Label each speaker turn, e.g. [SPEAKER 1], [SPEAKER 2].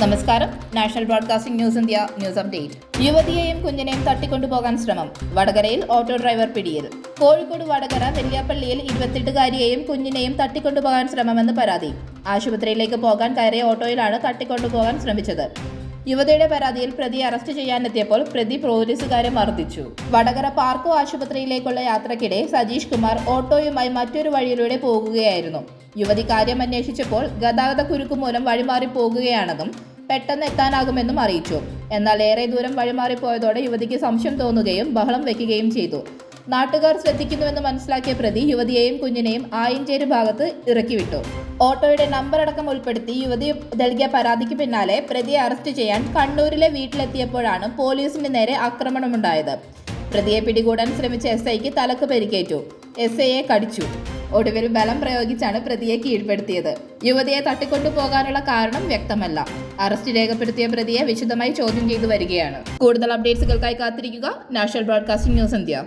[SPEAKER 1] നമസ്കാരം. National broadcasting news India news update. യുവതിയെയും കുഞ്ഞിനെയും തട്ടിക്കൊണ്ടുപോകാൻ ശ്രമം. വടകരയിൽ ഓട്ടോ ഡ്രൈവർ പിടിയിൽ. കോഴിക്കോട് വടകര വെല്ലിയാപ്പള്ളിയിൽ 28-കാരിയെയും കുഞ്ഞിനെയും തട്ടിക്കൊണ്ടുപോകാൻ ശ്രമമെന്ന് പരാതി. ആശുപത്രിയിലേക്ക് പോകാൻ കയറിയ ഓട്ടോയിലാണ് തട്ടിക്കൊണ്ടുപോകാൻ ശ്രമിച്ചത്. യുവതിയുടെ പരാതിയിൽ പ്രതിയെ അറസ്റ്റ് ചെയ്യാനെത്തിയപ്പോൾ പ്രതി പോലീസുകാരെ മർദ്ദിച്ചു. വടകര പാർക്കോ ആശുപത്രിയിലേക്കുള്ള യാത്രക്കിടെ സജീഷ് കുമാർ ഓട്ടോയുമായി മറ്റൊരു വഴിയിലൂടെ പോകുകയായിരുന്നു. യുവതി കാര്യം അന്വേഷിച്ചപ്പോൾ ഗതാഗത കുരുക്ക് മൂലം വഴിമാറി പോകുകയാണെന്നും പെട്ടെന്ന് എത്താനാകുമെന്നും അറിയിച്ചു. എന്നാൽ ഏറെ ദൂരം വഴിമാറിപ്പോയതോടെ യുവതിക്ക് സംശയം തോന്നുകയും ബഹളം വയ്ക്കുകയും ചെയ്തു. നാട്ടുകാർ ശ്രദ്ധിക്കുന്നുവെന്ന് മനസ്സിലാക്കിയ പ്രതി യുവതിയെയും കുഞ്ഞിനെയും ആയിഞ്ചേരി ഭാഗത്ത് ഇറക്കിവിട്ടു. ഓട്ടോയുടെ നമ്പർ അടക്കം ഉൾപ്പെടുത്തി യുവതി നൽകിയ പരാതിക്ക് പിന്നാലെ പ്രതിയെ അറസ്റ്റ് ചെയ്യാൻ കണ്ണൂരിലെ വീട്ടിലെത്തിയപ്പോഴാണ് പോലീസിന് നേരെ ആക്രമണമുണ്ടായത്. പ്രതിയെ പിടികൂടാൻ ശ്രമിച്ച SIക്ക് തലക്ക് പരിക്കേറ്റു. SIയെ കടിച്ചു. ഒടുവിൽ ബലം പ്രയോഗിച്ചാണ് പ്രതിയെ കീഴ്പ്പെടുത്തിയത്. യുവതിയെ തട്ടിക്കൊണ്ടുപോകാനുള്ള കാരണം വ്യക്തമല്ല. അറസ്റ്റ് രേഖപ്പെടുത്തിയ പ്രതിയെ വിശദമായി ചോദ്യം ചെയ്തു വരികയാണ്. കൂടുതൽ അപ്ഡേറ്റ്സുകൾക്കായി കാത്തിരിക്കുക. National broadcasting news India.